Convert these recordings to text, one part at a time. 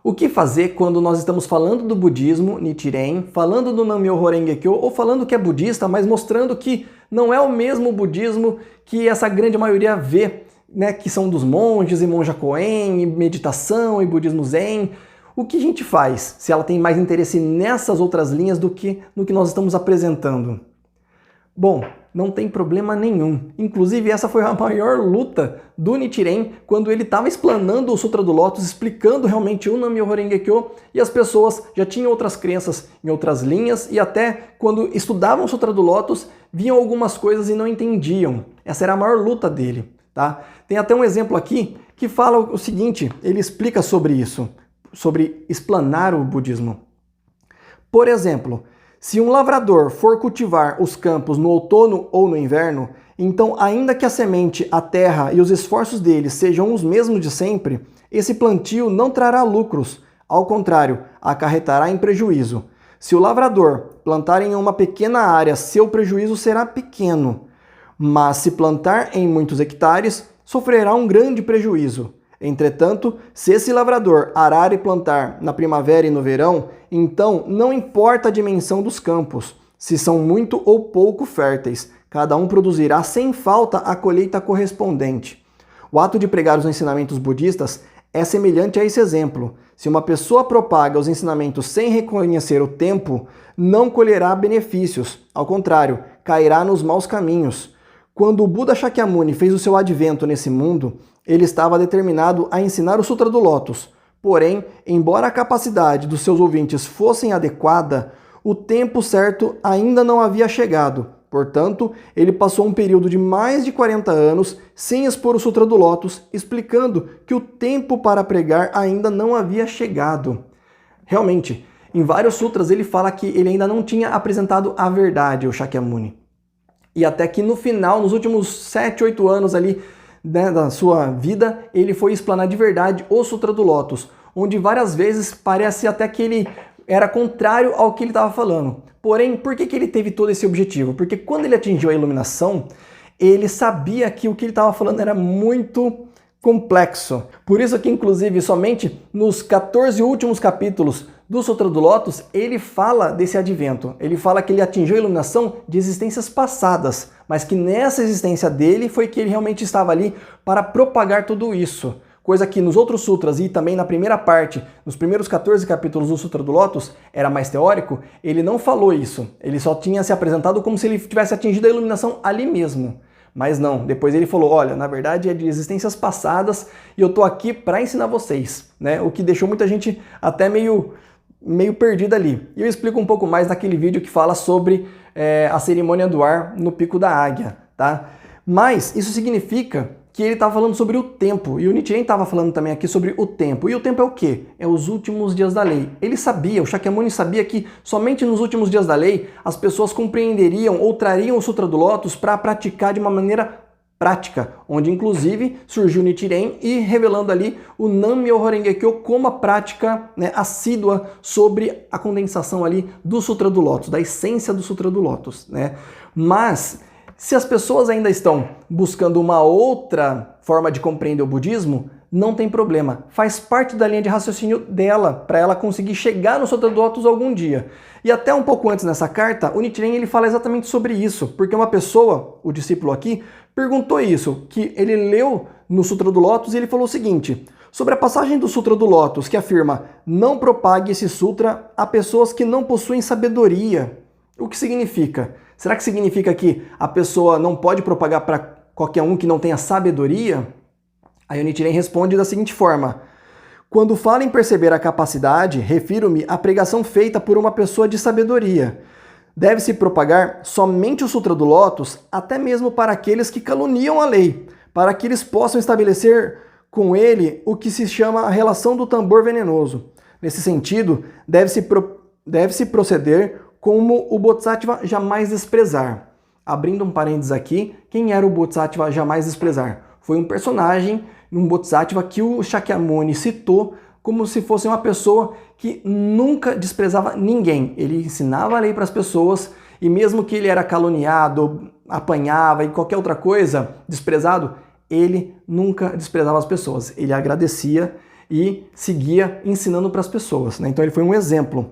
O que fazer quando nós estamos falando do budismo, Nichiren, falando do Nam-myoho Renge-kyo, ou falando que é budista, mas mostrando que não é o mesmo budismo que essa grande maioria vê, né, que são dos monges e monja Koen, e meditação e budismo zen. O que a gente faz se ela tem mais interesse nessas outras linhas do que no que nós estamos apresentando? Bom, não tem problema nenhum. Inclusive, essa foi a maior luta do Nichiren quando ele estava explanando o Sutra do Lótus, explicando realmente o Nam-myoho Renge-kyo, e as pessoas já tinham outras crenças em outras linhas, e até quando estudavam o Sutra do Lótus, viam algumas coisas e não entendiam. Essa era a maior luta dele, tá? Tem até um exemplo aqui que fala o seguinte, ele explica sobre isso, sobre explanar o budismo. Por exemplo, se um lavrador for cultivar os campos no outono ou no inverno, então, ainda que a semente, a terra e os esforços dele sejam os mesmos de sempre, esse plantio não trará lucros. Ao contrário, acarretará em prejuízo. Se o lavrador plantar em uma pequena área, seu prejuízo será pequeno. Mas se plantar em muitos hectares, sofrerá um grande prejuízo. Entretanto, se esse lavrador arar e plantar na primavera e no verão, então não importa a dimensão dos campos, se são muito ou pouco férteis, cada um produzirá sem falta a colheita correspondente. O ato de pregar os ensinamentos budistas é semelhante a esse exemplo. Se uma pessoa propaga os ensinamentos sem reconhecer o tempo, não colherá benefícios, ao contrário, cairá nos maus caminhos. Quando o Buda Shakyamuni fez o seu advento nesse mundo, ele estava determinado a ensinar o Sutra do Lótus. Porém, embora a capacidade dos seus ouvintes fosse adequada, o tempo certo ainda não havia chegado. Portanto, ele passou um período de mais de 40 anos sem expor o Sutra do Lótus, explicando que o tempo para pregar ainda não havia chegado. Realmente, em vários sutras ele fala que ele ainda não tinha apresentado a verdade, o Shakyamuni. E até que no final, nos últimos 7, 8 anos ali, né, da sua vida, ele foi explanar de verdade o Sutra do Lótus, onde várias vezes parece até que ele era contrário ao que ele estava falando. Porém, por que ele teve todo esse objetivo? Porque quando ele atingiu a iluminação, ele sabia que o que ele estava falando era muito complexo. Por isso que, inclusive, somente nos 14 últimos capítulos do Sutra do Lótus, ele fala desse advento. Ele fala que ele atingiu a iluminação de existências passadas, mas que nessa existência dele foi que ele realmente estava ali para propagar tudo isso. Coisa que nos outros sutras e também na primeira parte, nos primeiros 14 capítulos do Sutra do Lótus, era mais teórico, ele não falou isso. Ele só tinha se apresentado como se ele tivesse atingido a iluminação ali mesmo. Mas não, depois ele falou, olha, na verdade é de existências passadas e eu tô aqui para ensinar vocês, né? O que deixou muita gente até meio perdida ali. E eu explico um pouco mais naquele vídeo que fala sobre a cerimônia do ar no Pico da Águia, tá? Mas isso significa que ele estava falando sobre o tempo, e o Nichiren estava falando também aqui sobre o tempo. E o tempo é o quê? É os últimos dias da lei. Ele sabia, o Shakyamuni sabia que somente nos últimos dias da lei as pessoas compreenderiam ou trariam o Sutra do Lótus para praticar de uma maneira prática, onde inclusive surgiu o Nichiren e revelando ali o Nam-myoho Renge-kyo como a prática, né, assídua sobre a condensação ali do Sutra do Lótus, da essência do Sutra do Lótus, né? Mas se as pessoas ainda estão buscando uma outra forma de compreender o budismo, não tem problema. Faz parte da linha de raciocínio dela, para ela conseguir chegar no Sutra do Lótus algum dia. E até um pouco antes nessa carta, o Nichiren ele fala exatamente sobre isso, porque uma pessoa, o discípulo aqui, perguntou isso, que ele leu no Sutra do Lótus e ele falou o seguinte, sobre a passagem do Sutra do Lótus que afirma, não propague esse sutra a pessoas que não possuem sabedoria. O que significa? Será que significa que a pessoa não pode propagar para qualquer um que não tenha sabedoria? Aí o Nichiren responde da seguinte forma, quando falo em perceber a capacidade, refiro-me à pregação feita por uma pessoa de sabedoria. Deve-se propagar somente o Sutra do Lótus, até mesmo para aqueles que caluniam a lei, para que eles possam estabelecer com ele o que se chama a relação do tambor venenoso. Nesse sentido, deve-se proceder como o Bodhisattva jamais desprezar. Abrindo um parênteses aqui, quem era o Bodhisattva jamais desprezar? Foi um personagem, um Bodhisattva que o Shakyamuni citou como se fosse uma pessoa que nunca desprezava ninguém. Ele ensinava a lei para as pessoas e mesmo que ele era caluniado, apanhava e qualquer outra coisa, desprezado, ele nunca desprezava as pessoas. Ele agradecia e seguia ensinando para as pessoas, né? Então ele foi um exemplo.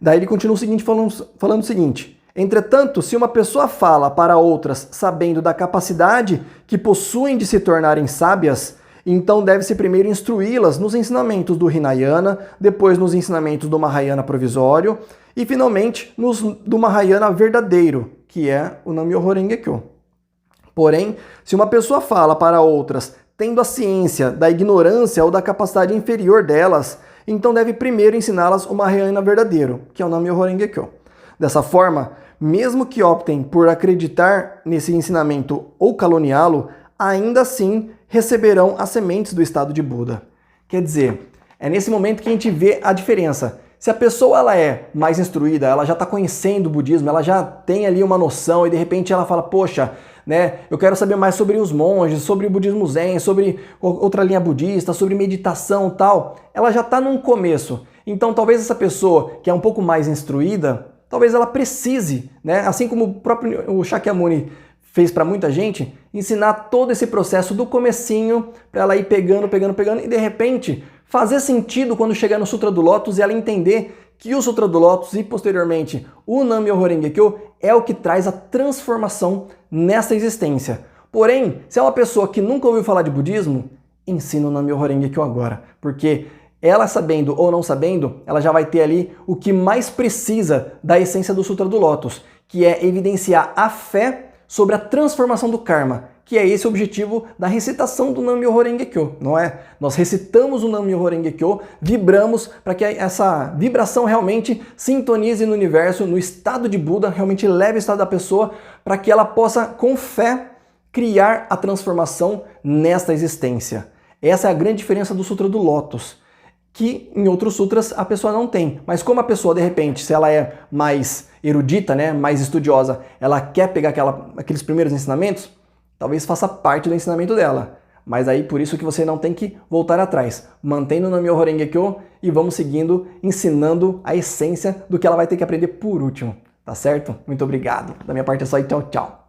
Daí ele continua o seguinte, falando o seguinte: entretanto, se uma pessoa fala para outras sabendo da capacidade que possuem de se tornarem sábias, então deve-se primeiro instruí-las nos ensinamentos do Hinayana, depois nos ensinamentos do Mahayana provisório e finalmente do Mahayana verdadeiro, que é o Nam-myoho Renge-kyo. Porém, se uma pessoa fala para outras tendo a ciência da ignorância ou da capacidade inferior delas, então deve primeiro ensiná-las o Mahayana verdadeiro, que é o Nam-myoho Renge-kyo. Dessa forma, mesmo que optem por acreditar nesse ensinamento ou caluniá-lo, ainda assim receberão as sementes do estado de Buda. Quer dizer, é nesse momento que a gente vê a diferença. Se a pessoa ela é mais instruída, ela já está conhecendo o budismo, ela já tem ali uma noção e de repente ela fala, poxa, né, eu quero saber mais sobre os monges, sobre o budismo zen, sobre outra linha budista, sobre meditação e tal. Ela já está num começo. Então talvez essa pessoa que é um pouco mais instruída, talvez ela precise, né, assim como o próprio Shakyamuni fez para muita gente, ensinar todo esse processo do comecinho para ela ir pegando e de repente fazer sentido quando chegar no Sutra do Lótus e ela entender que o Sutra do Lótus e posteriormente o Nam-myoho Renge-kyo é o que traz a transformação nessa existência. Porém, se é uma pessoa que nunca ouviu falar de budismo, ensina o Nam-myoho Renge-kyo agora, porque ela sabendo ou não sabendo, ela já vai ter ali o que mais precisa da essência do Sutra do Lótus, que é evidenciar a fé sobre a transformação do karma, que é esse o objetivo da recitação do Nam-myoho Renge-kyo, não é? Nós recitamos o Nam-myoho Renge-kyo, vibramos para que essa vibração realmente sintonize no universo, no estado de Buda, realmente leve o estado da pessoa para que ela possa, com fé, criar a transformação nesta existência. Essa é a grande diferença do Sutra do Lótus, que em outros sutras a pessoa não tem. Mas como a pessoa, de repente, se ela é mais erudita, né, mais estudiosa, ela quer pegar aqueles primeiros ensinamentos, talvez faça parte do ensinamento dela. Mas aí por isso que você não tem que voltar atrás. Mantendo o Nam-myoho Renge-kyo e vamos seguindo, ensinando a essência do que ela vai ter que aprender por último. Tá certo? Muito obrigado. Da minha parte é só e tchau, tchau.